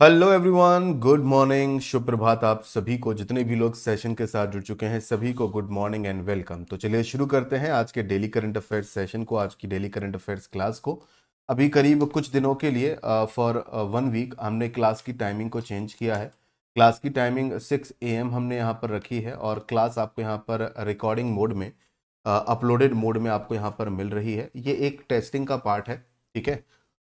Hello everyone, good morning, शुभ प्रभात। आप सभी को, जितने भी लोग सेशन के साथ जुड़ चुके हैं, सभी को गुड मॉर्निंग एंड वेलकम। तो चलिए शुरू करते हैं आज के डेली करंट अफेयर्स सेशन को, आज की डेली करंट अफेयर्स क्लास को। अभी करीब कुछ दिनों के लिए फॉर 1 वीक हमने क्लास की टाइमिंग को चेंज किया है। क्लास की टाइमिंग 6 AM हमने यहाँ पर रखी है और क्लास आपको यहाँ पर रिकॉर्डिंग मोड में, अपलोडेड मोड में आपको यहाँ पर मिल रही है। ये एक टेस्टिंग का पार्ट है, ठीक है।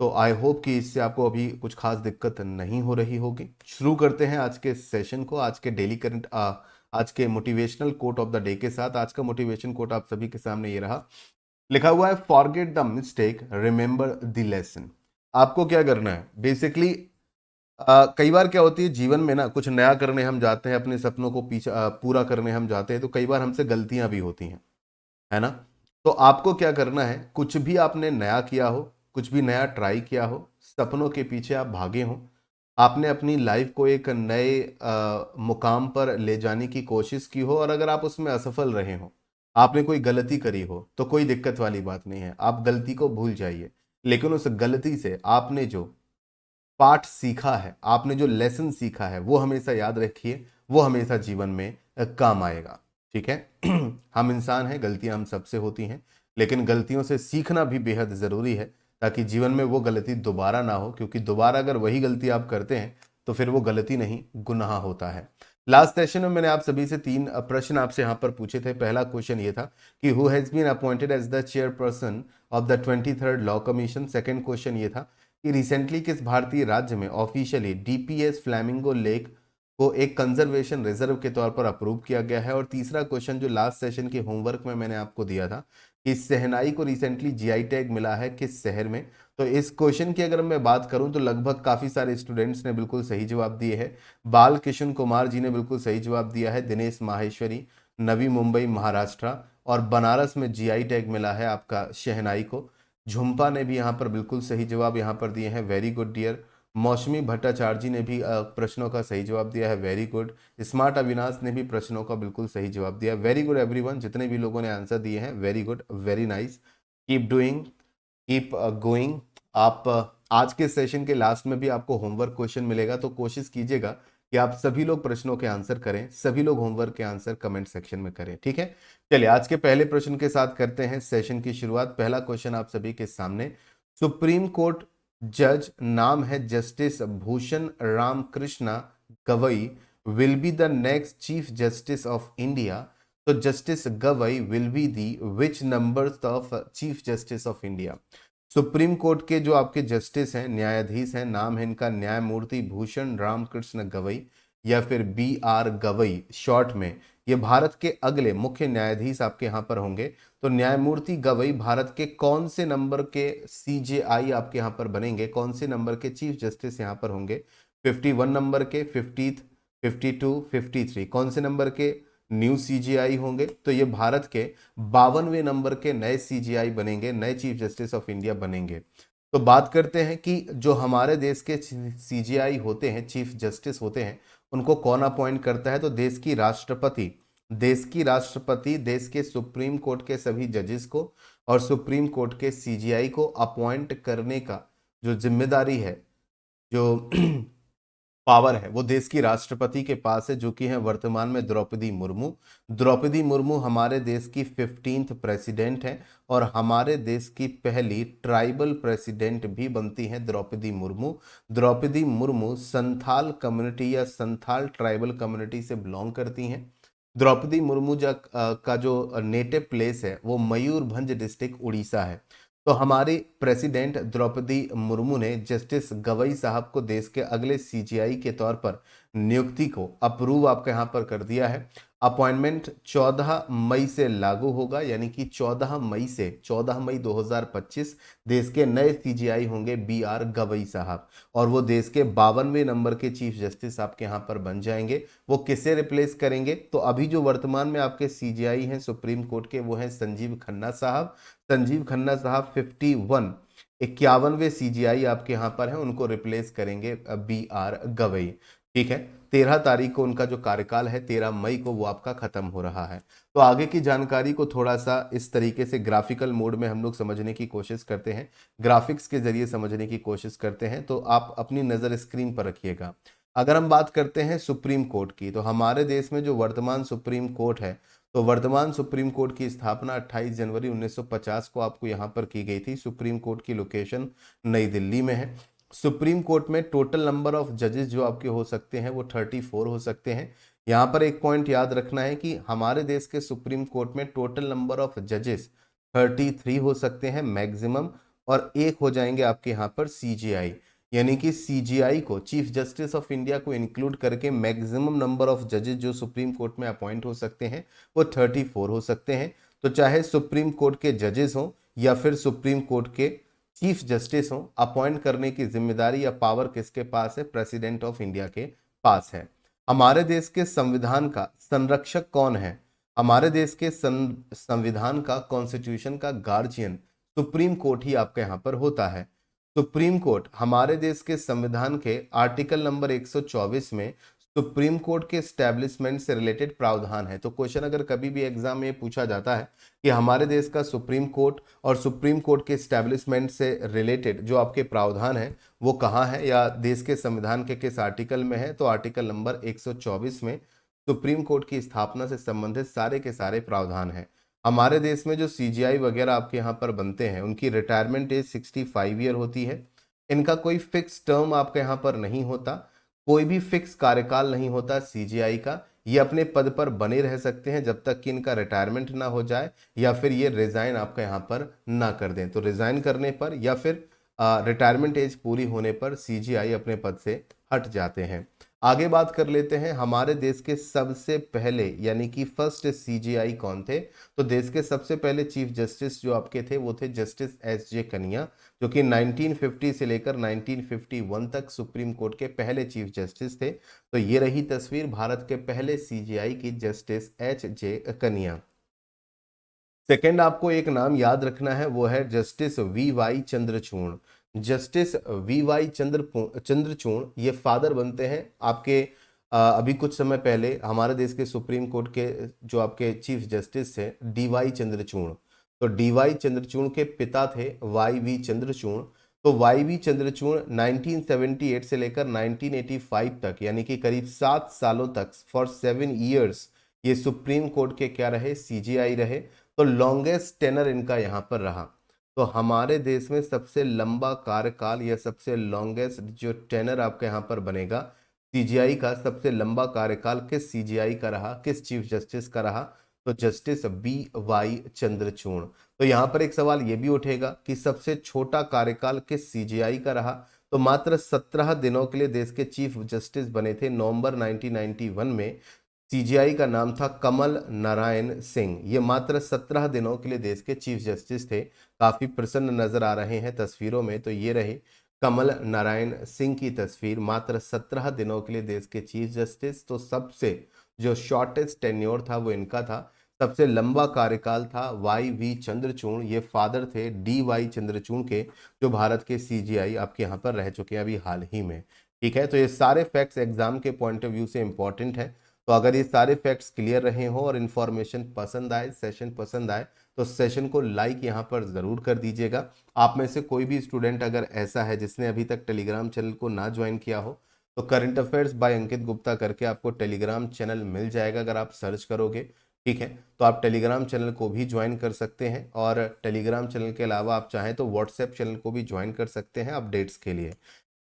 तो आई होप कि इससे आपको अभी कुछ खास दिक्कत नहीं हो रही होगी। शुरू करते हैं आज के सेशन को, आज के डेली करंट आज के motivational quote of the day के साथ। आज का मोटिवेशन कोट आप सभी के सामने ये रहा, लिखा हुआ है, forget the mistake, remember the lesson. आपको क्या करना है बेसिकली, कई बार क्या होती है जीवन में ना, कुछ नया करने हम जाते हैं, अपने सपनों को पीछे पूरा करने हम जाते हैं, तो कई बार हमसे गलतियां भी होती हैं, है ना। तो आपको क्या करना है, कुछ भी आपने नया किया हो, कुछ भी नया ट्राई किया हो, सपनों के पीछे आप भागे हो, आपने अपनी लाइफ को एक नए मुकाम पर ले जाने की कोशिश की हो, और अगर आप उसमें असफल रहे हो, आपने कोई गलती करी हो, तो कोई दिक्कत वाली बात नहीं है, आप गलती को भूल जाइए। लेकिन उस गलती से आपने जो पाठ सीखा है, आपने जो लेसन सीखा है, वो हमेशा याद रखिए, वो हमेशा जीवन में काम आएगा। ठीक है। हम इंसान हैं, गलतियां हम सबसे होती हैं, लेकिन गलतियों से सीखना भी बेहद ज़रूरी है, ताकि जीवन में वो गलती दोबारा ना हो, क्योंकि दोबारा अगर वही गलती आप करते हैं तो फिर वो गलती नहीं, गुनाह होता है। लास्ट सेशन में मैंने आप सभी से 3 प्रश्न आपसे यहाँ पर पूछे थे। पहला क्वेश्चन ये था कि who has been appointed as the chairperson of the 23rd law commission. Second question ये था कि रिसेंटली किस भारतीय राज्य में ऑफिशियली डीपीएस फ्लैमिंगो लेक को एक कंजर्वेशन रिजर्व के तौर पर अप्रूव किया गया है। और तीसरा क्वेश्चन जो लास्ट सेशन के होमवर्क में मैंने आपको दिया था कि शहनाई को रिसेंटली जीआई टैग मिला है किस शहर में। तो इस क्वेश्चन की अगर मैं बात करूं तो लगभग काफी सारे स्टूडेंट्स ने बिल्कुल सही जवाब दिए हैं। बाल किशन कुमार जी ने बिल्कुल सही जवाब दिया है, दिनेश माहेश्वरी, नवी मुंबई महाराष्ट्र, और बनारस में जीआई टैग मिला है आपका शहनाई को। झुम्पा ने भी यहाँ पर बिल्कुल सही जवाब यहाँ पर दिए हैं, वेरी गुड डियर। मौसमी भट्टाचार्य जी ने भी प्रश्नों का सही जवाब दिया है, वेरी गुड। स्मार्ट अविनाश ने भी प्रश्नों का बिल्कुल सही जवाब दिया, वेरी गुड एवरीवन। जितने भी लोगों ने आंसर दिए हैं, very good, very nice. Keep doing, keep going. आप आज के सेशन के लास्ट में भी आपको होमवर्क क्वेश्चन मिलेगा, तो कोशिश कीजिएगा कि आप सभी लोग प्रश्नों के आंसर करें, सभी लोग होमवर्क के आंसर कमेंट सेक्शन में करें, ठीक है। चलिए आज के पहले प्रश्न के साथ करते हैं सेशन की शुरुआत। पहला क्वेश्चन आप सभी के सामने, सुप्रीम कोर्ट जज नाम है justice Bhushan Ram Krishna Gavai, will be the next chief justice of India. तो justice Gavai will be the which number of chief justice of India. Supreme court के जो आपके जस्टिस हैं, न्यायाधीश हैं, नाम है इनका न्यायमूर्ति भूषण रामकृष्ण गवई, या फिर BR गवई शॉर्ट में। ये भारत के अगले मुख्य न्यायाधीश आपके यहाँ पर होंगे। तो न्यायमूर्ति गवई भारत के कौन से नंबर के CJI आपके यहाँ पर बनेंगे, कौन से नंबर के चीफ जस्टिस यहाँ पर होंगे? 51 नंबर के, 50, 52, 53, कौन से नंबर के न्यू CJI होंगे? तो ये भारत के 52वें नंबर के नए CJI बनेंगे, नए चीफ जस्टिस ऑफ इंडिया बनेंगे। तो बात करते हैं कि जो हमारे देश के CJI होते हैं, चीफ जस्टिस होते हैं, उनको कौन अपॉइंट करता है? तो देश की राष्ट्रपति, देश की राष्ट्रपति देश के सुप्रीम कोर्ट के सभी जजेस को और सुप्रीम कोर्ट के CJI को अपॉइंट करने का जो जिम्मेदारी है, जो पावर है, वो देश की राष्ट्रपति के पास है, जो कि है वर्तमान में द्रौपदी मुर्मू। द्रौपदी मुर्मू हमारे देश की 15th प्रेसिडेंट है, और हमारे देश की पहली ट्राइबल प्रेसिडेंट भी बनती हैं द्रौपदी मुर्मू। द्रौपदी मुर्मू संथाल कम्युनिटी या संथाल ट्राइबल कम्युनिटी से बिलोंग करती हैं। द्रौपदी मुर्मू का जो नेटिव प्लेस है वो मयूरभंज डिस्ट्रिक्ट उड़ीसा है। तो हमारी प्रेसिडेंट द्रौपदी मुर्मू ने जस्टिस गवई साहब को देश के अगले CJI के तौर पर नियुक्ति को अप्रूव आपके यहाँ पर कर दिया है। अपॉइंटमेंट 14 मई से लागू होगा, यानी कि 14 मई 2025 देश के नए CJI होंगे BR गवई साहब, और वो देश के 52वें नंबर के चीफ जस्टिस आपके यहाँ पर बन जाएंगे। वो किसे रिप्लेस करेंगे? तो अभी जो वर्तमान में आपके CJI हैं सुप्रीम कोर्ट के, वो हैं संजीव खन्ना साहब। संजीव खन्ना साहब 51वें CJI आपके यहाँ पर हैं, उनको रिप्लेस करेंगे BR गवई। ठीक है। 13 तारीख को उनका जो कार्यकाल है, 13 मई को वो आपका खत्म हो रहा है। तो आगे की जानकारी को थोड़ा सा इस तरीके से ग्राफिकल मोड में हम लोग समझने की कोशिश करते हैं, ग्राफिक्स के जरिए समझने की कोशिश करते हैं। तो आप अपनी नज़र स्क्रीन पर रखिएगा। अगर हम बात करते हैं सुप्रीम कोर्ट की, तो हमारे देश में जो वर्तमान सुप्रीम कोर्ट है, तो वर्तमान सुप्रीम कोर्ट की स्थापना 28 जनवरी 1950 को आपको यहाँ पर की गई थी। सुप्रीम कोर्ट की लोकेशन नई दिल्ली में है। सुप्रीम कोर्ट में टोटल नंबर ऑफ जजेस जो आपके हो सकते हैं वो 34 हो सकते हैं। यहाँ पर एक पॉइंट याद रखना है कि हमारे देश के सुप्रीम कोर्ट में टोटल नंबर ऑफ जजेस 33 हो सकते हैं मैक्सिमम, और एक हो जाएंगे आपके यहाँ पर सीजीआई, यानी कि सीजीआई को, चीफ जस्टिस ऑफ इंडिया को इंक्लूड करके मैक्सिमम नंबर ऑफ जजेस जो सुप्रीम कोर्ट में अपॉइंट हो सकते हैं वो 34 हो सकते हैं। तो चाहे सुप्रीम कोर्ट के जजेस हों या फिर सुप्रीम कोर्ट के चीफ जस्टिस हो, अपॉइंट करने की जिम्मेदारी या पावर किसके पास है? प्रेसिडेंट ऑफ इंडिया के पास है। हमारे देश के संविधान का संरक्षक कौन है? हमारे देश के संविधान का, कॉन्स्टिट्यूशन का गार्जियन सुप्रीम कोर्ट ही आपके यहाँ पर होता है। सुप्रीम कोर्ट हमारे देश के संविधान के आर्टिकल नंबर 124 में सुप्रीम कोर्ट के स्टैब्लिशमेंट से रिलेटेड प्रावधान है। तो क्वेश्चन अगर कभी भी एग्जाम में पूछा जाता है कि हमारे देश का सुप्रीम कोर्ट और सुप्रीम कोर्ट के स्टैब्लिशमेंट से रिलेटेड जो आपके प्रावधान है वो कहाँ है, या देश के संविधान के किस आर्टिकल में है, तो आर्टिकल नंबर 124 में सुप्रीम कोर्ट की स्थापना से संबंधित सारे के सारे प्रावधान हैं। हमारे देश में जो सीजीआई वगैरह आपके यहाँ पर बनते हैं उनकी रिटायरमेंट एज 65 ईयर होती है। इनका कोई फिक्स टर्म आपके यहाँ पर नहीं होता, कोई भी फिक्स कार्यकाल नहीं होता सीजीआई का। ये अपने पद पर बने रह सकते हैं जब तक कि इनका रिटायरमेंट ना हो जाए, या फिर ये रिजाइन आपका यहाँ पर ना कर दें। तो रिजाइन करने पर या फिर रिटायरमेंट एज पूरी होने पर सीजीआई अपने पद से हट जाते हैं। आगे बात कर लेते हैं हमारे देश के सबसे पहले यानी कि फर्स्ट सीजीआई कौन थे। तो देश के सबसे पहले चीफ जस्टिस जो आपके थे वो थे जस्टिस एस जे कनिया, जो कि 1950 से लेकर 1951 तक सुप्रीम कोर्ट के पहले चीफ जस्टिस थे। तो ये रही तस्वीर भारत के पहले सीजीआई की, जस्टिस एच जे कनिया। सेकंड आपको एक नाम याद रखना है, वो है justice V Chandrachud. Justice Chandrachud ये फादर बनते हैं आपके अभी कुछ समय पहले हमारे देश के सुप्रीम कोर्ट के जो आपके चीफ जस्टिस थे चंद्रचूड़। तो चंद्रचूड़ के पिता थे चंद्रचूड़। तो चंद्रचूड़ 1978 से लेकर 1985 तक, यानी कि करीब 7 सालों तक, फॉर 7 इयर्स ये सुप्रीम कोर्ट के क्या रहे? सीजीआई रहे। तो लॉन्गेस्ट टेनर इनका यहाँ पर रहा। तो हमारे देश में सबसे लंबा कार्यकाल या सबसे लॉन्गेस्ट जो टेनर आपके यहाँ पर बनेगा सीजीआई का, सबसे लंबा कार्यकाल किस सीजीआई का रहा, किस चीफ जस्टिस का रहा? तो जस्टिस चंद्रचूड़। तो यहाँ पर एक सवाल ये भी उठेगा कि सबसे छोटा कार्यकाल किस सीजीआई का रहा? तो मात्र 17 दिनों के लिए देश के चीफ जस्टिस बने थे नवंबर 1991 में। सीजीआई का नाम था कमल नारायण सिंह। ये मात्र 17 दिनों के लिए देश के चीफ जस्टिस थे। काफी प्रसन्न नजर आ रहे हैं तस्वीरों में। तो ये रहे कमल नारायण सिंह की तस्वीर, मात्र 17 दिनों के लिए देश के चीफ जस्टिस। तो सबसे जो शॉर्टेस्ट टेन्योर था वो इनका था। सबसे लंबा कार्यकाल था चंद्रचूड़, ये फादर थे चंद्रचूड़ के, जो भारत के सीजीआई आपके यहाँ पर रह चुके हैं अभी हाल ही में। ठीक है, तो ये सारे फैक्ट्स एग्जाम के पॉइंट ऑफ व्यू से इंपॉर्टेंट है। तो अगर ये सारे फैक्ट्स क्लियर रहे हो और इन्फॉर्मेशन पसंद आए, सेशन पसंद आए, तो सेशन को लाइक यहाँ पर ज़रूर कर दीजिएगा। आप में से कोई भी स्टूडेंट अगर ऐसा है जिसने अभी तक टेलीग्राम चैनल को ना ज्वाइन किया हो, तो करंट अफेयर्स बाय अंकित गुप्ता करके आपको टेलीग्राम चैनल मिल जाएगा अगर आप सर्च करोगे। ठीक है, तो आप टेलीग्राम चैनल को भी ज्वाइन कर सकते हैं, और टेलीग्राम चैनल के अलावा आप चाहें तो व्हाट्सएप चैनल को भी ज्वाइन कर सकते हैं अपडेट्स के लिए।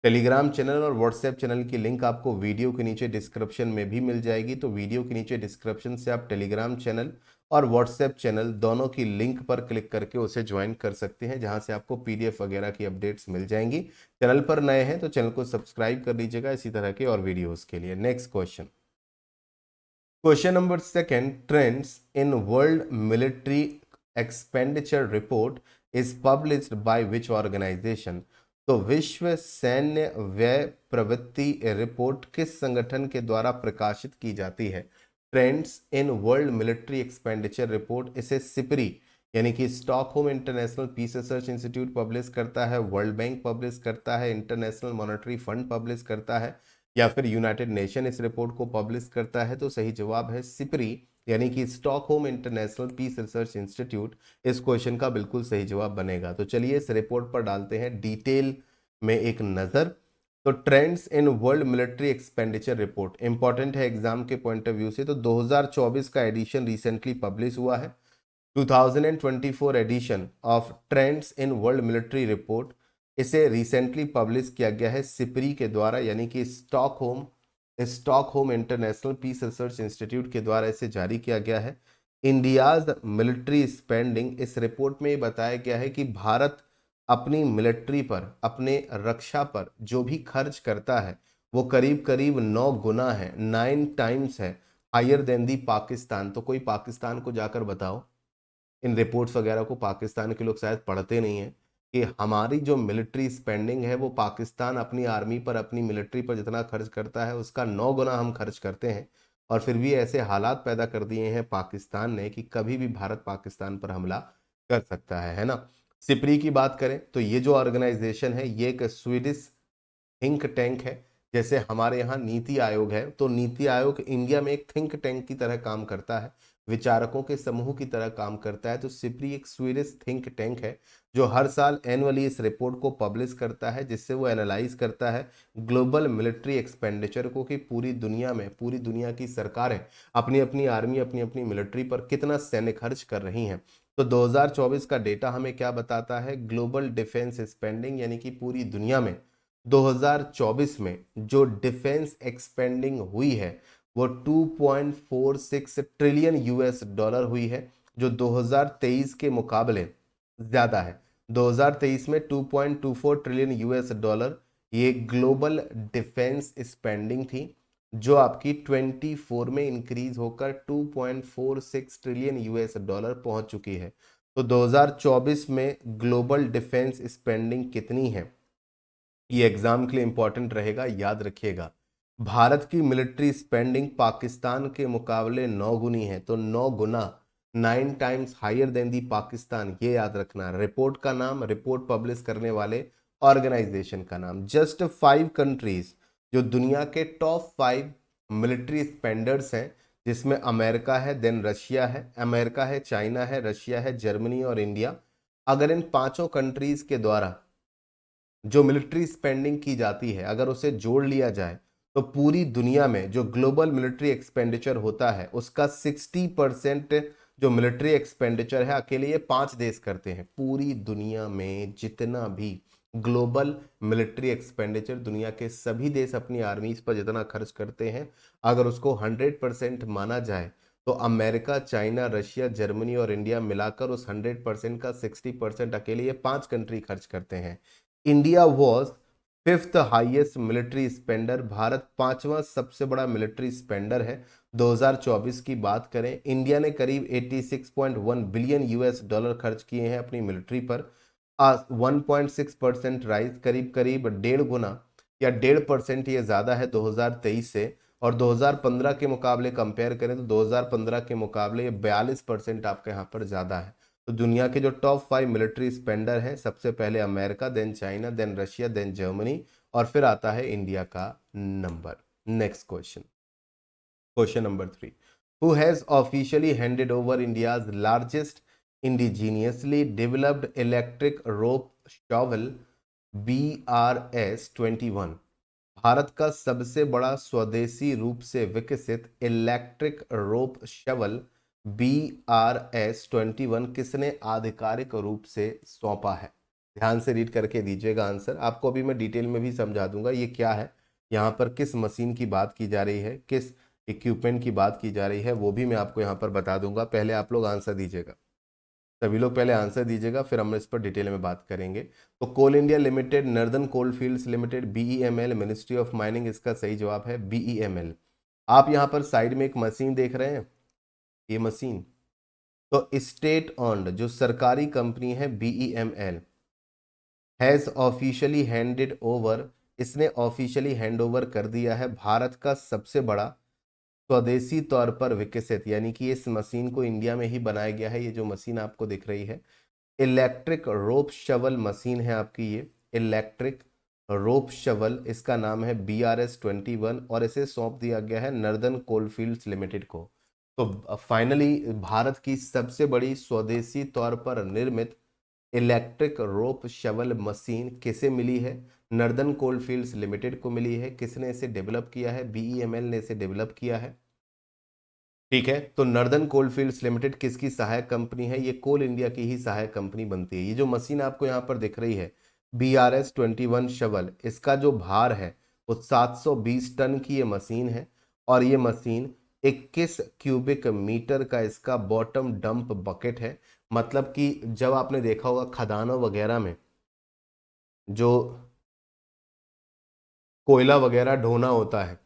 टेलीग्राम चैनल और व्हाट्सएप चैनल की लिंक आपको वीडियो के नीचे डिस्क्रिप्शन में भी मिल जाएगी। तो वीडियो के नीचे डिस्क्रिप्शन से आप टेलीग्राम चैनल और व्हाट्सएप चैनल दोनों की लिंक पर क्लिक करके उसे ज्वाइन कर सकते हैं, जहां से आपको पीडीएफ वगैरह की अपडेट्स मिल जाएंगी। चैनल पर नए हैं तो चैनल को सब्सक्राइब कर लीजिएगा इसी तरह के और वीडियोस के लिए। Next question, question number second, trends in world military expenditure report is published by which organisation? तो विश्व सैन्य व्यय प्रवृत्ति रिपोर्ट किस संगठन के द्वारा प्रकाशित की जाती है? Trends in world military expenditure report, इसे सिपरी यानी कि Stockholm International Peace Research Institute publish करता है, वर्ल्ड बैंक पब्लिश करता है, इंटरनेशनल मॉनेटरी फंड पब्लिश करता है, या फिर यूनाइटेड नेशन इस रिपोर्ट को पब्लिश करता है? तो सही जवाब है सिपरी, यानी कि Stockholm International Peace Research Institute इस क्वेश्चन का बिल्कुल सही जवाब बनेगा। तो चलिए इस रिपोर्ट पर डालते हैं डिटेल में एक नजर। तो trends in world military expenditure report important है एग्जाम के पॉइंट ऑफ व्यू से। तो 2024 का एडिशन रिसेंटली पब्लिश हुआ है। 2024 edition of trends in world military report, इसे रिसेंटली पब्लिश किया गया है सिपरी के द्वारा, यानी कि Stockholm International Peace Research Institute के द्वारा इसे जारी किया गया है। इंडियाज मिलिट्री स्पेंडिंग, इस रिपोर्ट में बताया गया है कि भारत अपनी मिलिट्री पर, अपने रक्षा पर जो भी खर्च करता है वो करीब करीब 9 गुना है, 9 टाइम्स है हायर देन दी पाकिस्तान। तो कोई पाकिस्तान को जाकर बताओ, इन रिपोर्ट्स वगैरह को पाकिस्तान के लोग शायद पढ़ते नहीं हैं, कि हमारी जो मिलिट्री स्पेंडिंग है वो पाकिस्तान अपनी आर्मी पर, अपनी मिलिट्री पर जितना खर्च करता है उसका 9 गुना हम खर्च करते हैं। और फिर भी ऐसे हालात पैदा कर दिए हैं पाकिस्तान ने कि कभी भी भारत पाकिस्तान पर हमला कर सकता है ना। सिपरी की बात करें तो ये जो ऑर्गेनाइजेशन है ये एक स्वीडिश थिंक टैंक है। जैसे हमारे यहाँ नीति आयोग है, तो नीति आयोग इंडिया में एक थिंक टैंक की तरह काम करता है, विचारकों के समूह की तरह काम करता है। तो सिपरी एक स्वीडिश थिंक टैंक है जो हर साल एनुअली इस रिपोर्ट को पब्लिश करता है, जिससे वो एनालाइज करता है ग्लोबल मिलिट्री एक्सपेंडिचर को, कि पूरी दुनिया में, पूरी दुनिया की सरकारें अपनी अपनी आर्मी, अपनी अपनी मिलिट्री पर कितना सैन्य खर्च कर रही हैं। तो 2024 का डेटा हमें क्या बताता है? ग्लोबल डिफेंस स्पेंडिंग, यानी कि पूरी दुनिया में 2024 में जो डिफेंस एक्सपेंडिंग हुई है वो 2.46 ट्रिलियन यूएस डॉलर हुई है, जो 2023 के मुकाबले ज्यादा है। 2023 में 2.24 ट्रिलियन यूएस डॉलर ये ग्लोबल डिफेंस स्पेंडिंग थी, जो आपकी 24 में इंक्रीज होकर 2.46 ट्रिलियन यूएस डॉलर पहुंच चुकी है। तो 2024 में ग्लोबल डिफेंस स्पेंडिंग कितनी है, ये एग्जाम के लिए इंपॉर्टेंट रहेगा, याद रखिएगा। भारत की मिलिट्री स्पेंडिंग पाकिस्तान के मुकाबले 9 गुनी है, तो 9 गुना, 9 टाइम्स हायर देन दी पाकिस्तान, ये याद रखना। रिपोर्ट का नाम, रिपोर्ट पब्लिश करने वाले ऑर्गेनाइजेशन का नाम। जस्ट 5 कंट्रीज जो दुनिया के टॉप 5 मिलिट्री स्पेंडर्स हैं, जिसमें अमेरिका है, देन रशिया है, अमेरिका है, चाइना है, रशिया है, जर्मनी और इंडिया। अगर इन पांचों कंट्रीज के द्वारा जो मिलिट्री स्पेंडिंग की जाती है अगर उसे जोड़ लिया जाए, तो पूरी दुनिया में जो ग्लोबल मिलिट्री एक्सपेंडिचर होता है उसका 60% जो मिलिट्री एक्सपेंडिचर है अकेले ये 5 देश करते हैं। पूरी दुनिया में जितना भी ग्लोबल मिलिट्री एक्सपेंडिचर, दुनिया के सभी देश अपनी आर्मीज पर जितना खर्च करते हैं, अगर उसको 100% माना जाए, तो अमेरिका, चाइना, रशिया, जर्मनी और इंडिया मिलाकर उस 100% का 60% अकेले ये 5 कंट्री खर्च करते हैं। India was fifth highest military spender, Bharat पांचवा सबसे बड़ा मिलिट्री स्पेंडर है। 2024 की बात करें, इंडिया ने करीब 86.1 बिलियन यूएस डॉलर खर्च किए हैं अपनी मिलिट्री पर। 1.6% राइज, करीब करीब 1.5 गुना या 1.5% ये ज्यादा है 2023 से। और 2015 के मुकाबले कंपेयर करें तो 2015 के मुकाबले ये 42% आपके यहाँ पर ज्यादा है। तो दुनिया के जो टॉप 5 मिलिट्री स्पेंडर हैं, सबसे पहले America, then China, then Russia, then Germany, और फिर आता है इंडिया का number. Next question, question number 3। Who has officially handed over India's largest indigenously developed electric rope shovel BRS-21, Bharat का सबसे बड़ा स्वदेशी रूप से विकसित इलेक्ट्रिक रोप शवल BRS-21 किसने आधिकारिक रूप से सौंपा है? ध्यान से रीड करके दीजिएगा आंसर, आपको अभी मैं डिटेल में भी समझा दूंगा ये क्या है, यहाँ पर किस मशीन की बात की जा रही है, किस इक्विपमेंट की बात की जा रही है, वो भी मैं आपको यहाँ पर बता दूंगा। पहले आप लोग आंसर दीजिएगा, सभी लोग पहले आंसर दीजिएगा, फिर हम इस पर डिटेल में बात करेंगे। तो coal India limited, northern coal fields limited, BEML, ministry of mining, इसका सही जवाब है BEML। आप यहाँ पर साइड में एक मशीन देख रहे हैं, ये मशीन, तो स्टेट ऑन्ड जो सरकारी कंपनी है BEML has officially handed over, इसने ऑफिशियली हैंड ओवर कर दिया है भारत का सबसे बड़ा स्वदेशी तौर पर विकसित, यानी कि इस मशीन को इंडिया में ही बनाया गया है। ये जो मशीन आपको दिख रही है इलेक्ट्रिक रोप शवल मशीन है आपकी, ये इलेक्ट्रिक रोप शवल, इसका नाम है BRS-21 और इसे सौंप दिया गया है नॉर्दर्न कोलफील्ड्स लिमिटेड को। तो फाइनली भारत की सबसे बड़ी स्वदेशी तौर पर निर्मित इलेक्ट्रिक रोप शवल मशीन किसे मिली है? नॉर्दर्न कोलफील्ड्स लिमिटेड को मिली है। किसने इसे डेवलप किया है? BEML ने इसे डेवलप किया है। ठीक है, तो नॉर्दर्न कोलफील्ड्स लिमिटेड किसकी सहायक कंपनी है? ये कोल इंडिया की ही सहायक कंपनी बनती है। ये जो मशीन आपको यहाँ पर दिख रही है BRS-21 शवल, इसका जो भार है वो 720 टन की ये मशीन है और ये मशीन 21 क्यूबिक मीटर का इसका बॉटम डंप बकेट है। मतलब कि जब आपने देखा होगा खदानों वगैरह में जो कोयला वगैरह ढोना होता है,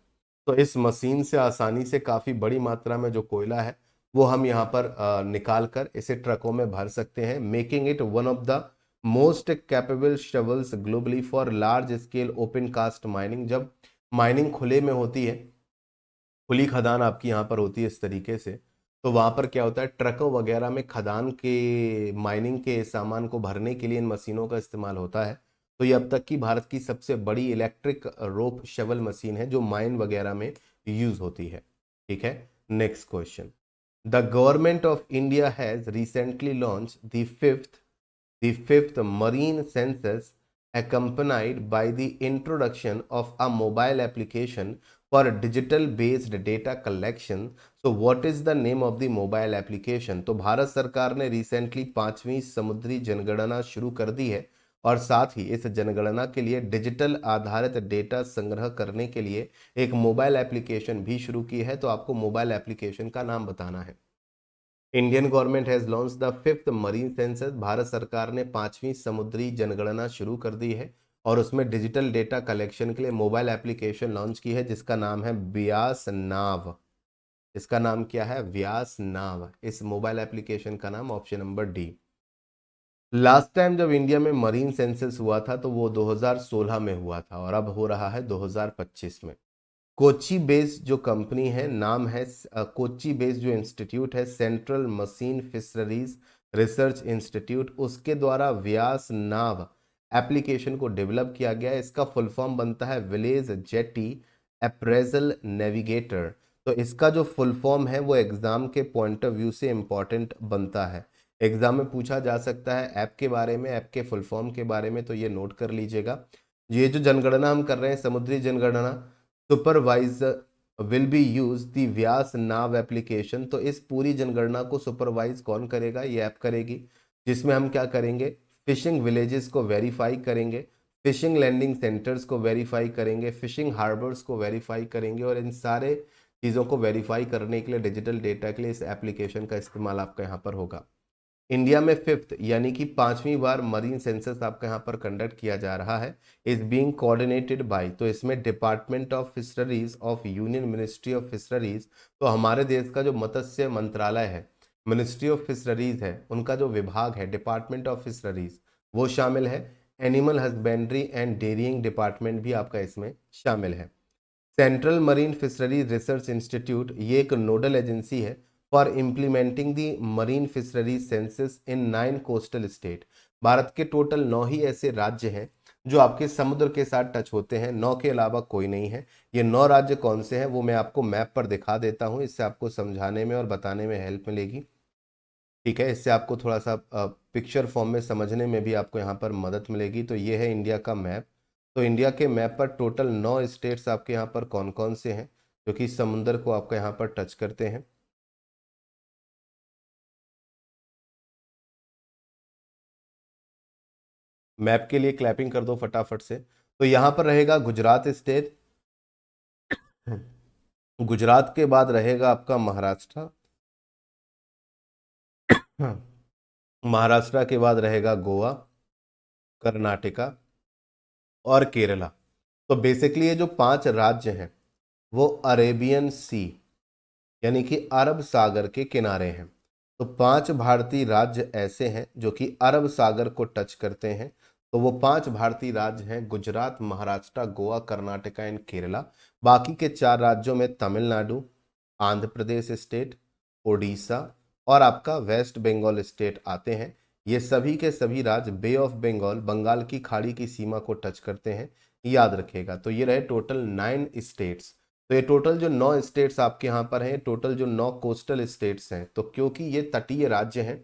तो इस मशीन से आसानी से काफी बड़ी मात्रा में जो कोयला है वो हम यहाँ पर निकाल कर इसे ट्रकों में भर सकते हैं, making it one of the most capable shovels globally for large scale open cast mining. जब माइनिंग खुले में होती है, खुली खदान आपकी यहाँ पर होती है इस तरीके से, तो वहां पर क्या होता है, ट्रकों वगैरह में खदान के माइनिंग के सामान को भरने के लिए इन मशीनों का इस्तेमाल होता है। तो ये अब तक की भारत की सबसे बड़ी इलेक्ट्रिक रोप शवल मशीन है जो माइन वगैरह में यूज होती है। ठीक है, next question. The government of India has recently launch the fifth marine census, accompanied by the introduction of a mobile application for digital based data collection. So what is the name of the mobile application? तो भारत सरकार ने recently 5वीं समुद्री जनगणना शुरू कर दी है और साथ ही इस जनगणना के लिए डिजिटल आधारित डेटा संग्रह करने के लिए एक मोबाइल एप्लीकेशन भी शुरू की है। तो आपको मोबाइल एप्लीकेशन का नाम बताना है। Indian government has launch the fifth marine census. Bharat सरकार ने 5वीं समुद्री जनगणना शुरू कर दी है और उसमें डिजिटल डेटा कलेक्शन के लिए मोबाइल एप्लीकेशन लॉन्च की है जिसका नाम है व्यास नाव। इसका नाम क्या है? व्यास नाव। इस मोबाइल एप्लीकेशन का नाम option number D. Last time जब इंडिया में मरीन सेंसस हुआ था तो वो 2016 में हुआ था और अब हो रहा है 2025 में। कोची बेस्ड जो कंपनी है, नाम है कोची बेस्ड जो इंस्टीट्यूट है central machine fisheries Research institute, उसके द्वारा व्यास नाव एप्लीकेशन को डेवलप किया गया है। इसका फुल फॉर्म बनता है विलेज जेटी अप्रेजल नेविगेटर। तो इसका जो फुल फॉर्म है वो एग्जाम के पॉइंट ऑफ व्यू से इंपॉर्टेंट बनता है। एग्जाम में पूछा जा सकता है ऐप के बारे में, ऐप के फुल फॉर्म के बारे में, तो ये नोट कर लीजिएगा। ये जो जनगणना हम कर रहे हैं समुद्री जनगणना, supervisor will be use the Vyas now application. तो इस पूरी जनगणना को सुपरवाइज कौन करेगा? ये ऐप करेगी, जिसमें हम क्या करेंगे, फिशिंग विलेजेस को वेरीफाई करेंगे, फिशिंग लैंडिंग सेंटर्स को वेरीफाई करेंगे, फिशिंग हार्बर्स को वेरीफाई करेंगे और इन सारे चीज़ों को वेरीफाई करने के लिए डिजिटल डेटा के लिए इस एप्लीकेशन का इस्तेमाल आपका यहाँ पर होगा। इंडिया में फिफ्थ यानी कि 5वीं बार मरीन सेंसस आपका यहाँ पर कंडक्ट किया जा रहा है, इज बीइंग कोऑर्डिनेटेड बाय। तो इसमें department of fisheries of union ministry of fisheries, तो हमारे देश का जो मत्स्य मंत्रालय है, मिनिस्ट्री ऑफ फिशरीज है, उनका जो विभाग है डिपार्टमेंट ऑफ फिशरीज, वो शामिल है। Animal husbandry and dairying department भी आपका इसमें शामिल है। Central Marine Fisheries Research Institute ये एक नोडल एजेंसी है for implementing the marine fisheries census in 9 coastal state. Bharat के टोटल 9 ही ऐसे राज्य हैं जो आपके समुद्र के साथ टच होते हैं, 9 के अलावा कोई नहीं है। ये 9 राज्य कौन से हैं वो मैं आपको मैप पर दिखा देता हूँ, इससे आपको समझाने में और बताने में हेल्प मिलेगी। ठीक है, इससे आपको थोड़ा सा पिक्चर फॉर्म में समझने में भी आपको यहाँ पर मदद मिलेगी। तो ये है इंडिया का मैप। तो इंडिया के मैप पर टोटल 9 स्टेट्स आपके यहाँ पर कौन कौन से हैं जो कि समुद्र को आपका यहाँ पर टच करते हैं। मैप के लिए क्लैपिंग कर दो फटाफट से। तो यहाँ पर रहेगा गुजरात स्टेट, गुजरात के बाद रहेगा आपका महाराष्ट्र, महाराष्ट्र के बाद रहेगा गोवा, कर्नाटका और केरला। तो बेसिकली ये जो 5 राज्य हैं वो अरेबियन सी यानी कि अरब सागर के किनारे हैं। तो 5 भारतीय राज्य ऐसे हैं जो कि अरब सागर को टच करते हैं। तो वो 5 भारतीय राज्य हैं गुजरात, महाराष्ट्र, गोवा, कर्नाटका एंड केरला। बाकी के 4 राज्यों में तमिलनाडु, आंध्र प्रदेश स्टेट, उड़ीसा और आपका वेस्ट बंगाल स्टेट आते हैं। ये सभी के सभी राज्य बे ऑफ बंगाल, बंगाल की खाड़ी की सीमा को टच करते हैं। याद रखिएगा। तो ये रहे टोटल 9 स्टेट्स। तो ये टोटल जो 9 स्टेट्स आपके यहाँ पर हैं, टोटल जो 9 कोस्टल स्टेट्स हैं, तो क्योंकि ये तटीय राज्य हैं,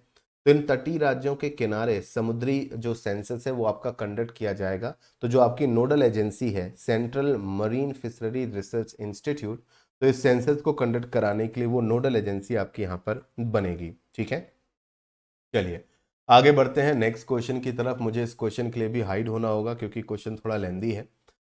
तो इन तटीय राज्यों के किनारे समुद्री जो सेंसस है वो आपका कंडक्ट किया जाएगा। तो जो आपकी नोडल एजेंसी है Central marine fishery research institute, तो इस सेंसस को कंडक्ट कराने के लिए वो नोडल एजेंसी आपकी यहाँ पर बनेगी। ठीक है, चलिए आगे बढ़ते हैं नेक्स्ट क्वेश्चन की तरफ। मुझे इस क्वेश्चन के लिए भी हाइड होना होगा क्योंकि क्वेश्चन थोड़ा लेंदी है।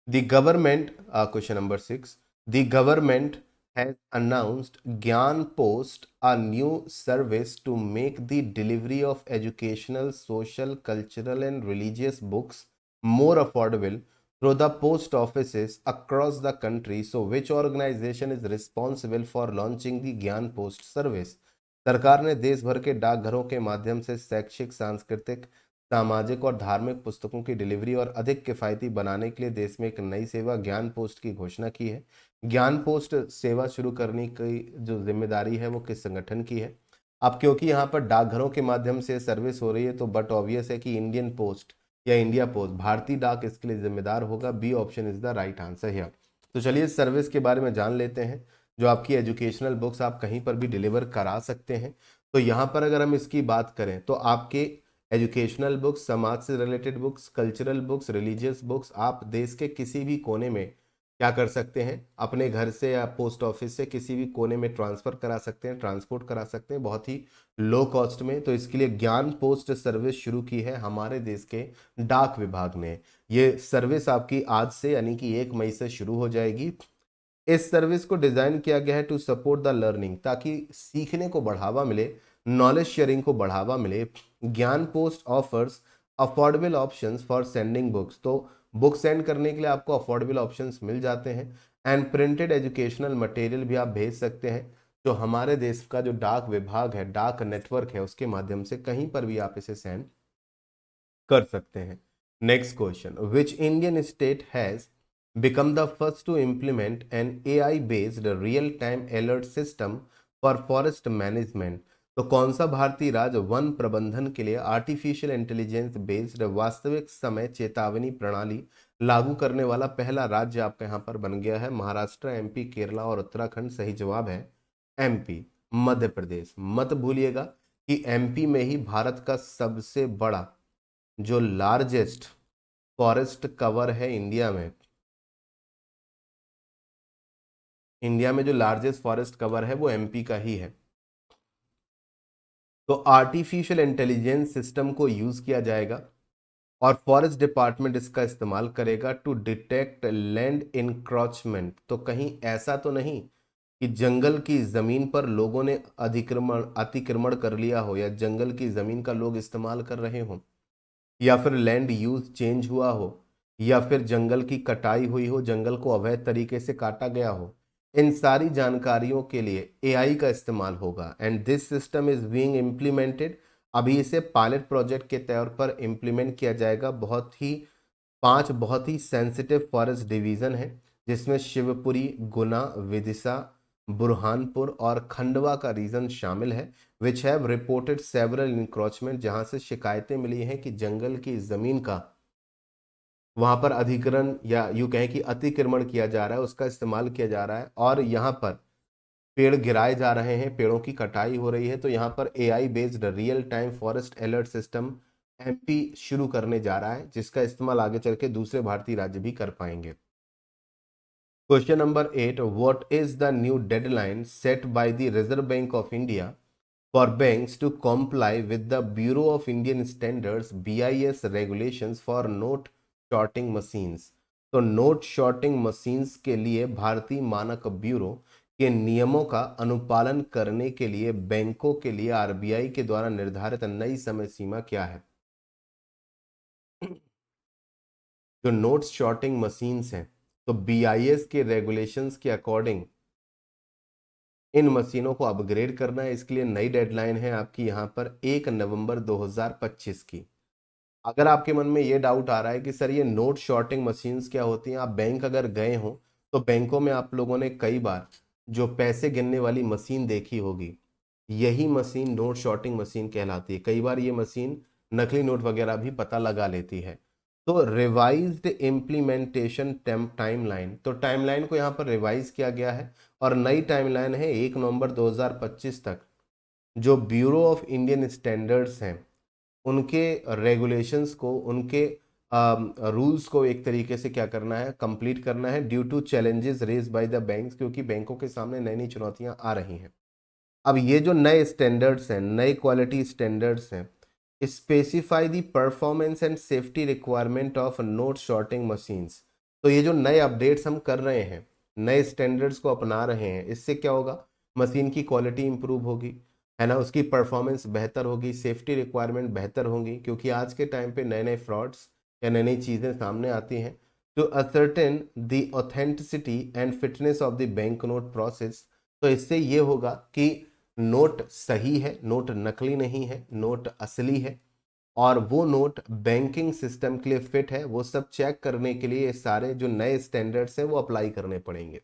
The government, question number 6, the government has announced Gyan Post, a new service to make the delivery of educational, social, cultural, and religious books more affordable through the post offices across the country. So, which organization is responsible for launching the Gyan Post service? सरकार ने देश भर के डाकघरों के माध्यम से शैक्षिक, सांस्कृतिक, सामाजिक और धार्मिक पुस्तकों की डिलीवरी और अधिक किफायती बनाने के लिए देश में एक नई सेवा ज्ञान पोस्ट की घोषणा की है। ज्ञान पोस्ट सेवा शुरू करने की जो जिम्मेदारी है वो किस संगठन की है? अब क्योंकि यहाँ पर डाकघरों के माध्यम से सर्विस हो रही है तो बट ऑब्वियस है कि इंडियन पोस्ट या इंडिया पोस्ट, भारतीय डाक इसके लिए जिम्मेदार होगा। B option is the right answer here. तो चलिए इस सर्विस के बारे में जान लेते हैं। जो आपकी एजुकेशनल बुक्स आप कहीं पर भी डिलीवर करा सकते हैं। तो यहाँ पर अगर हम इसकी बात करें तो आपके एजुकेशनल बुक्स, समाज से related books, cultural books, religious books आप देश के किसी भी कोने में क्या कर सकते हैं, अपने घर से या पोस्ट ऑफिस से किसी भी कोने में ट्रांसफर करा सकते हैं, ट्रांसपोर्ट करा सकते हैं बहुत ही लो कॉस्ट में। तो इसके लिए ज्ञान पोस्ट सर्विस शुरू की है हमारे देश के डाक विभाग ने। ये सर्विस आपकी आज से यानी कि 1 मई से शुरू हो जाएगी। इस सर्विस को डिजाइन किया गया है टू सपोर्ट द लर्निंग, ताकि सीखने को बढ़ावा मिले, नॉलेज शेयरिंग को बढ़ावा मिले। ज्ञान post offers affordable options for sending books, तो बुक सेंड करने के लिए आपको अफोर्डेबल ऑप्शंस मिल जाते हैं। एंड प्रिंटेड एजुकेशनल मटेरियल भी आप भेज सकते हैं, जो हमारे देश का जो डाक विभाग है, डाक नेटवर्क है, उसके माध्यम से कहीं पर भी आप इसे सेंड कर सकते हैं। Next question, which Indian state has become the first to implement an AI-based real-time alert system for forest management? तो कौन सा भारतीय राज्य वन प्रबंधन के लिए आर्टिफिशियल इंटेलिजेंस बेस्ड वास्तविक समय चेतावनी प्रणाली लागू करने वाला पहला राज्य आपका यहाँ पर बन गया है? महाराष्ट्र, एमपी, केरला और उत्तराखंड। सही जवाब है एमपी। मध्य प्रदेश मत भूलिएगा कि एमपी में ही भारत का सबसे बड़ा जो लार्जेस्ट फॉरेस्ट कवर है इंडिया में, इंडिया में जो लार्जेस्ट फॉरेस्ट कवर है वो एमपी का ही है। तो आर्टिफिशियल इंटेलिजेंस सिस्टम को यूज किया जाएगा और फॉरेस्ट डिपार्टमेंट इसका इस्तेमाल करेगा टू डिटेक्ट लैंड इंक्रोचमेंट। तो कहीं ऐसा तो नहीं कि जंगल की जमीन पर लोगों ने अतिक्रमण कर लिया हो, या जंगल की जमीन का लोग इस्तेमाल कर रहे हो, या फिर लैंड यूज चेंज हुआ हो, या फिर जंगल की कटाई हुई हो, जंगल को अवैध तरीके से काटा गया हो। इन सारी जानकारियों के लिए एआई का इस्तेमाल होगा and this system is being implemented. अभी इसे पायलट प्रोजेक्ट के तौर पर इम्प्लीमेंट किया जाएगा। बहुत ही 5 बहुत ही सेंसिटिव फॉरेस्ट डिवीजन है, जिसमें शिवपुरी, गुना, विदिशा, बुरहानपुर और खंडवा का रीजन शामिल है, which have reported several encroachment, जहां से शिकायतें मिली हैं कि जंगल की जमीन का वहां पर अधिग्रहण या यूं कहें कि अतिक्रमण किया जा रहा है, उसका इस्तेमाल किया जा रहा है और यहाँ पर पेड़ गिराए जा रहे हैं, पेड़ों की कटाई हो रही है। तो यहाँ पर AI based real time forest alert system MP शुरू करने जा रहा है, जिसका इस्तेमाल आगे चल के दूसरे भारतीय राज्य भी कर पाएंगे। Question number 8, what is the new deadline set by the reserve bank of India for banks to comply with the Bureau of Indian Standards BIS regulations for note shorting machines? तो नोट शॉर्टिंग मशीन्स के लिए भारतीय मानक bureau के नियमों का अनुपालन करने के लिए बैंकों के लिए आरबीआई के द्वारा निर्धारित नई समय सीमा क्या है? जो नोट शॉर्टिंग मशीन्स हैं, तो बीआईएस के रेगुलेशंस के अकॉर्डिंग इन मशीनों को अपग्रेड करना है। इसके लिए नई डेडलाइन है आपकी यहाँ पर 1 नवंबर 2025 की। अगर आपके मन में ये डाउट आ रहा है कि सर ये नोट शॉर्टिंग मशीन्स क्या होती हैं, आप बैंक अगर गए हो तो बैंकों में आप लोगों ने कई बार जो पैसे गिनने वाली मशीन देखी होगी, यही मशीन नोट शॉर्टिंग मशीन कहलाती है। कई बार ये मशीन नकली नोट वगैरह भी पता लगा लेती है। तो रिवाइज्ड इम्प्लीमेंटेशन टाइमलाइन, तो टाइमलाइन को यहाँ पर रिवाइज किया गया है और नई टाइमलाइन है 1 नवंबर 2025 तक। जो ब्यूरो ऑफ इंडियन स्टैंडर्ड्स हैं उनके रेगुलेशंस को, उनके रूल्स को एक तरीके से क्या करना है, कंप्लीट करना है due to challenges raise by the banks, क्योंकि बैंकों के सामने नई नई चुनौतियां आ रही हैं। अब ये जो नए स्टैंडर्ड्स हैं, नए क्वालिटी स्टैंडर्ड्स हैं, specify the performance and safety requirement of note sorting machines. तो ये जो नए अपडेट्स हम कर रहे हैं, नए स्टैंडर्ड्स को अपना रहे हैं, इससे क्या होगा, मशीन की क्वालिटी इंप्रूव होगी, है ना, उसकी परफॉर्मेंस बेहतर होगी, सेफ्टी रिक्वायरमेंट बेहतर होंगी, क्योंकि आज के टाइम पे नए नए फ्रॉड्स या नई नई चीज़ें सामने आती हैं। To ascertain the authenticity and fitness of the bank note process, तो इससे ये होगा कि नोट सही है, नोट नकली नहीं है, नोट असली है, और वो नोट बैंकिंग सिस्टम के लिए फिट है। वो सब चेक करने के लिए ये सारे जो नए स्टैंडर्ड्स हैं वो अप्लाई करने पड़ेंगे।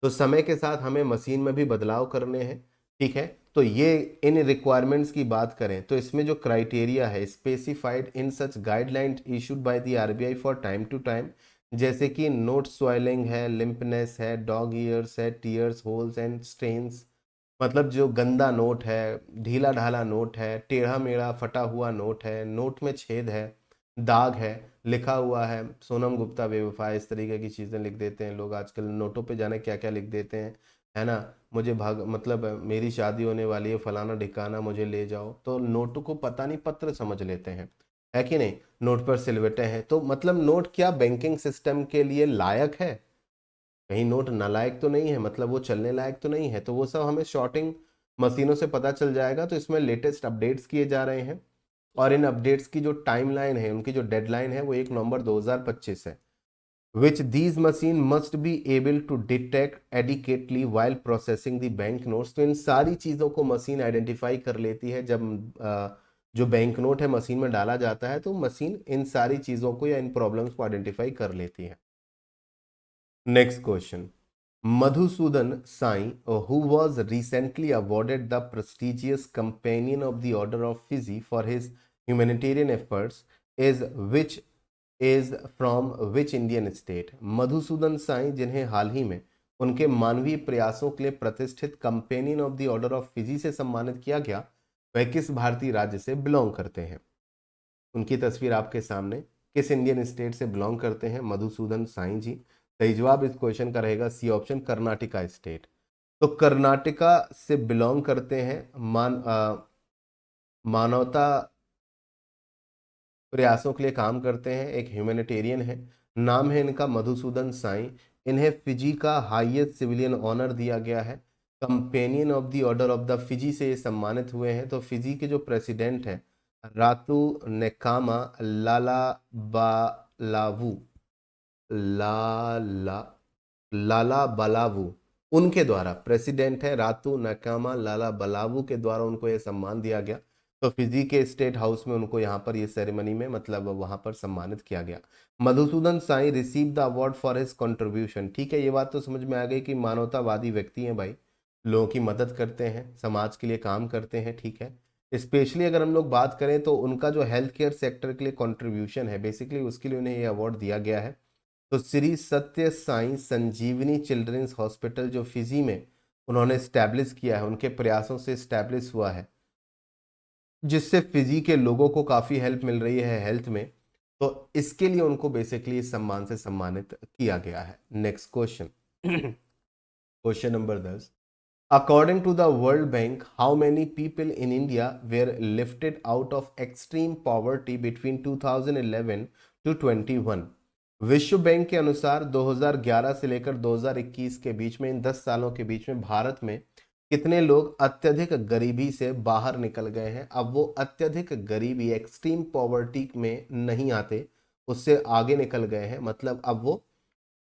तो समय के साथ हमें मशीन में भी बदलाव करने हैं, ठीक है। तो ये इन रिक्वायरमेंट्स की बात करें तो इसमें जो क्राइटेरिया है, specified in such guideline issued by the RBI for time to time, जैसे कि नोट स्वेलिंग है, लिम्पनेस है, डॉग ईयर्स है, टीयर्स, होल्स एंड स्ट्रेन्स, मतलब जो गंदा नोट है, ढीला ढाला नोट है, टेढ़ा मेढ़ा फटा हुआ नोट है, नोट में छेद है, दाग है, लिखा हुआ है सोनम गुप्ता बेवफा, इस तरीके की चीज़ें लिख देते हैं लोग आजकल नोटों पे, जाने क्या क्या लिख देते हैं, है ना। मुझे भाग मतलब मेरी शादी होने वाली है, फलाना ढिकाना मुझे ले जाओ, तो नोटों को पता नहीं पत्र समझ लेते हैं, है कि नहीं। नोट पर सिलवटें हैं, तो मतलब नोट क्या बैंकिंग सिस्टम के लिए लायक है, कहीं नोट नालायक तो नहीं है, मतलब वो चलने लायक तो नहीं है। तो वो सब हमें शॉर्टिंग मशीनों से पता चल जाएगा। तो इसमें लेटेस्ट अपडेट्स किए जा रहे हैं और इन अपडेट्स की जो टाइमलाइन है, उनकी जो डेडलाइन है वो 1 नवंबर 2025 है। Which these machine must be able to detect adequately while processing the bank notes. तो इन सारी चीज़ों को मशीन आइडेंटिफाई कर लेती है। जब जो बैंक नोट है मशीन में डाला जाता है तो मशीन इन सारी चीज़ों को या इन प्रॉब्लम्स को आइडेंटिफाई कर लेती है। Next question, Madhusudan Sai, who was recently awarded the prestigious Companion of the Order of Fiji for his humanitarian efforts, is from which Indian state? Madhusudan Sai, जिन्हें हाल ही में उनके मानवीय प्रयासों के लिए प्रतिष्ठित companion of the order of Fiji से सम्मानित किया गया, वह किस भारतीय राज्य से बिलोंग करते हैं? उनकी तस्वीर आपके सामने, किस इंडियन स्टेट से बिलोंग करते हैं मधुसूदन साई जी? सही जवाब इस क्वेश्चन का रहेगा सी ऑप्शन, कर्नाटका स्टेट। तो कर्नाटका से बिलोंग करते हैं, मानवता प्रयासों के लिए काम करते हैं, एक ह्यूमैनिटेरियन है, नाम है इनका मधुसूदन साई। इन्हें फिजी का हाईएस्ट सिविलियन ऑनर दिया गया है, companion of the order of the Fiji से ये सम्मानित हुए हैं। तो फिजी के जो प्रेसिडेंट हैं रातू नेकामा लाला बालावू, लाला लाला बलावू, उनके द्वारा, प्रेसिडेंट है रातू नकामा लाला बलावू के द्वारा उनको यह सम्मान दिया गया। तो फिजी के स्टेट हाउस में उनको यहाँ पर ये सेरेमनी में मतलब वहां पर सम्मानित किया गया। Madhusudan Sai receive the award for his contribution. ठीक है, ये बात तो समझ में आ गई कि मानवतावादी व्यक्ति हैं भाई, लोगों की मदद करते हैं, समाज के लिए काम करते हैं, ठीक है। स्पेशली अगर हम लोग बात करें तो उनका जो हेल्थ केयर सेक्टर के लिए कंट्रीब्यूशन है, बेसिकली उसके लिए उन्हें ये अवार्ड दिया गया है। तो श्री सत्य साई संजीवनी चिल्ड्रंस हॉस्पिटल जो फिजी में उन्होंने स्टैब्लिश किया है, उनके प्रयासों से स्टैब्लिश हुआ है, जिससे फिजी के लोगों को काफ़ी हेल्प मिल रही है हेल्थ में। तो इसके लिए उनको बेसिकली इस सम्मान से सम्मानित किया गया है। Next question, question number 10, according to the World Bank how many people in India were lifted out of extreme poverty between 2011 to 21? विश्व बैंक के अनुसार 2011 से लेकर 2021 के बीच में, इन 10 सालों के बीच में भारत में कितने लोग अत्यधिक गरीबी से बाहर निकल गए हैं? अब वो अत्यधिक गरीबी, एक्सट्रीम पॉवर्टी में नहीं आते, उससे आगे निकल गए हैं, मतलब अब वो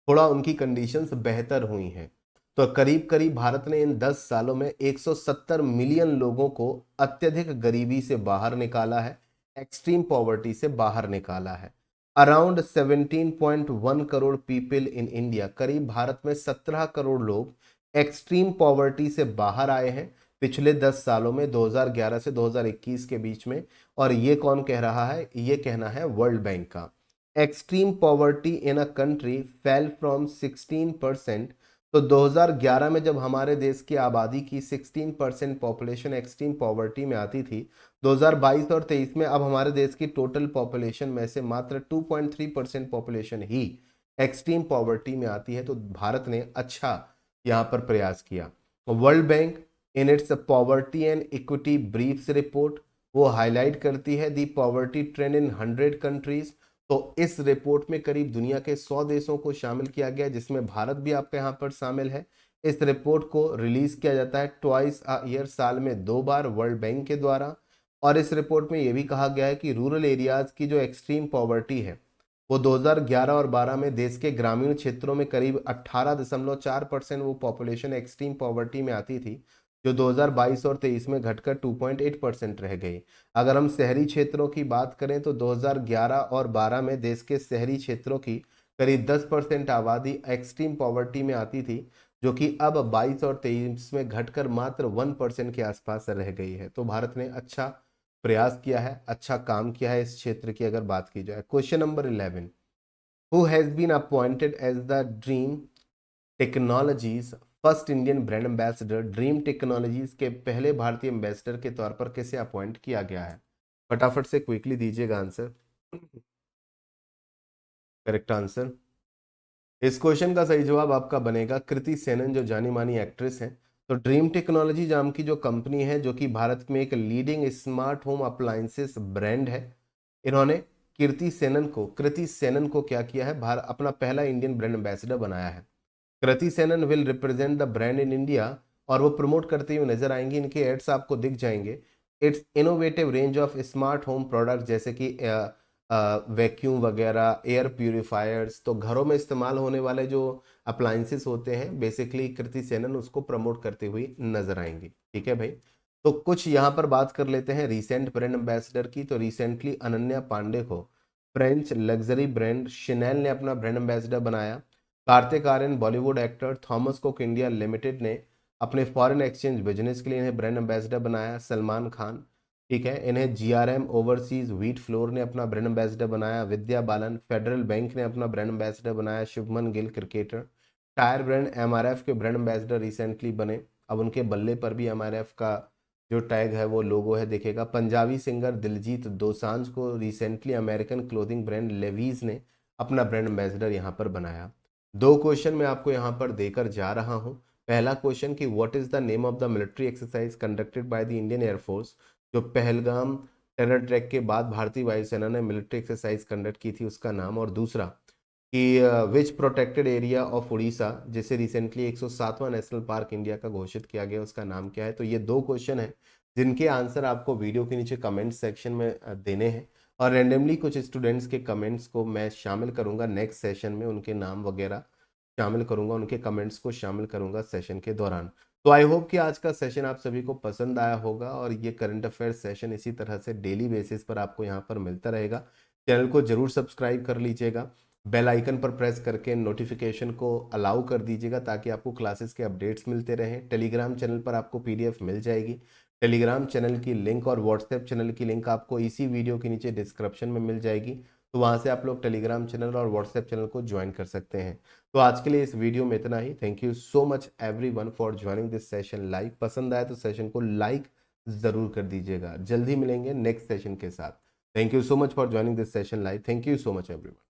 थोड़ा उनकी कंडीशंस बेहतर हुई हैं। तो करीब करीब भारत ने इन 10 सालों में 170 मिलियन लोगों को अत्यधिक गरीबी से बाहर निकाला है, एक्सट्रीम पॉवर्टी से बाहर निकाला है। Around 17.1 crore people in India, करीब भारत में 17 करोड़ लोग एक्सट्रीम पॉवर्टी से बाहर आए हैं पिछले 10 सालों में, 2011 से 2021 के बीच में। और ये कौन कह रहा है? ये कहना है वर्ल्ड बैंक का। Extreme poverty in a country fell from 16%। तो 2011 में जब हमारे देश की आबादी की 16% पॉपुलेशन एक्सट्रीम पॉवर्टी में आती थी, 2022 और 23 में अब हमारे देश की टोटल पॉपुलेशन में से मात्र 2.3% पॉपुलेशन ही एक्सट्रीम पॉवर्टी में आती है। तो भारत ने अच्छा यहाँ पर प्रयास किया। World bank in its poverty and equity briefs report वो हाईलाइट करती है दी पॉवर्टी ट्रेंड इन 100 कंट्रीज। तो इस रिपोर्ट में करीब दुनिया के 100 देशों को शामिल किया गया, जिसमें भारत भी आपके यहाँ पर शामिल है। इस रिपोर्ट को रिलीज किया जाता है ट्वाइस अ ईयर, साल में 2 बार, वर्ल्ड बैंक के द्वारा। और इस रिपोर्ट में यह भी कहा गया है कि रूरल एरियाज की जो एक्सट्रीम पॉवर्टी है वो 2011 और 12 में देश के ग्रामीण क्षेत्रों में करीब 18.4% वो पॉपुलेशन एक्सट्रीम पॉवर्टी में आती थी, जो 2022 और 23 में घटकर 2.8% रह गई। अगर हम शहरी क्षेत्रों की बात करें तो 2011 और 12 में देश के शहरी क्षेत्रों की करीब 10% आबादी एक्सट्रीम पॉवर्टी में आती थी, जो कि अब 22 और 23 में घटकर मात्र 1% के आसपास रह गई है। तो भारत ने अच्छा प्रयास किया है, अच्छा काम किया है इस क्षेत्र की अगर बात की जाए। Question number 11, who has been appointed as the Dream Technologies first Indian brand ambassador? Dream Technologies के पहले भारतीय एम्बेसडर के तौर पर किसे अपॉइंट किया गया है? फटाफट से क्विकली दीजिएगा आंसर। करेक्ट आंसर, इस क्वेश्चन का सही जवाब आपका बनेगा कृति सेनन, जो जानी मानी एक्ट्रेस है। तो ड्रीम टेक्नोलॉजी नाम की जो कंपनी है, जो कि भारत में एक leading smart home appliances brand है, इन्होंने कृति सेनन को क्या किया है, भारत अपना पहला इंडियन ब्रांड एम्बेसडर बनाया है। Kriti Sanon will represent the brand in India, और वो प्रमोट करते हुए नजर आएंगे। इनके एड्स आपको दिख जाएंगे। It's innovative range of smart home product, जैसे कि वैक्यूम वगैरह, एयर प्यूरिफायर्स, तो घरों में इस्तेमाल होने वाले जो अप्लायंसेस होते हैं, बेसिकली कृति सेनन उसको प्रमोट करते हुए नजर आएंगी। ठीक है भाई। तो कुछ यहाँ पर बात कर लेते हैं रिसेंट ब्रांड एम्बेसडर की। तो रिसेंटली अनन्या पांडे को फ्रेंच लग्जरी ब्रांड शिनेल ने अपना ब्रांड एम्बेसडर बनाया। Kartik Aaryan Bollywood actor Thomas Cook India Limited ने अपने फॉरेन एक्सचेंज बिजनेस के लिए इन्हें ब्रांड एम्बेसडर बनाया। सलमान खान, ठीक है, इन्हें जीआरएम ओवरसीज व्हीट फ्लोर ने अपना ब्रांड एम्बेसडर बनाया। विद्या बालन फेडरल बैंक ने अपना ब्रांड एम्बेसडर बनाया। Shubman Gill cricketer tyre brand MRF के ब्रांड एम्बेसडर रिसेंटली बने। अब उनके बल्ले पर भी एमआरएफ का जो टैग है वो लोगो है दिखेगा। पंजाबी सिंगर दिलजीत दोसांझ को recently American clothing brand levies ने अपना ब्रांड एम्बेसडर यहाँ पर बनाया। 2 क्वेश्चन मैं आपको यहाँ पर देकर जा रहा हूँ। पहला क्वेश्चन कि what is the name of the military exercise conducted by the Indian air force? जो पहलगाम टेरर ट्रैक के बाद भारतीय वायुसेना ने मिलिट्री एक्सरसाइज कंडक्ट की थी, उसका नाम। और दूसरा कि विच प्रोटेक्टेड एरिया ऑफ उड़ीसा, जिसे रिसेंटली 107वां नेशनल पार्क इंडिया का घोषित किया गया, उसका नाम क्या है? तो ये 2 क्वेश्चन है जिनके आंसर आपको वीडियो के नीचे कमेंट सेक्शन में देने हैं, और रेंडमली कुछ स्टूडेंट्स के कमेंट्स को मैं शामिल करूंगा नेक्स्ट सेशन में, उनके नाम वगैरह शामिल करूंगा, उनके कमेंट्स को शामिल करूंगा सेशन के दौरान। तो आई होप कि आज का सेशन आप सभी को पसंद आया होगा, और ये करंट अफेयर सेशन इसी तरह से डेली बेसिस पर आपको यहाँ पर मिलता रहेगा। चैनल को जरूर सब्सक्राइब कर लीजिएगा, बेल आइकन पर प्रेस करके नोटिफिकेशन को अलाउ कर दीजिएगा, ताकि आपको क्लासेस के अपडेट्स मिलते रहें। टेलीग्राम चैनल पर आपको पीडीएफ मिल जाएगी। टेलीग्राम चैनल की लिंक और व्हाट्सएप चैनल की लिंक आपको इसी वीडियो के नीचे डिस्क्रिप्शन में मिल जाएगी। तो वहाँ से आप लोग टेलीग्राम चैनल और व्हाट्सएप चैनल को ज्वाइन कर सकते हैं। तो आज के लिए इस वीडियो में इतना ही। Thank you so much everyone for joining this session live. पसंद आए तो सेशन को लाइक जरूर कर दीजिएगा। जल्दी मिलेंगे नेक्स्ट सेशन के साथ। Thank you so much for joining this session live. Thank you so much everyone.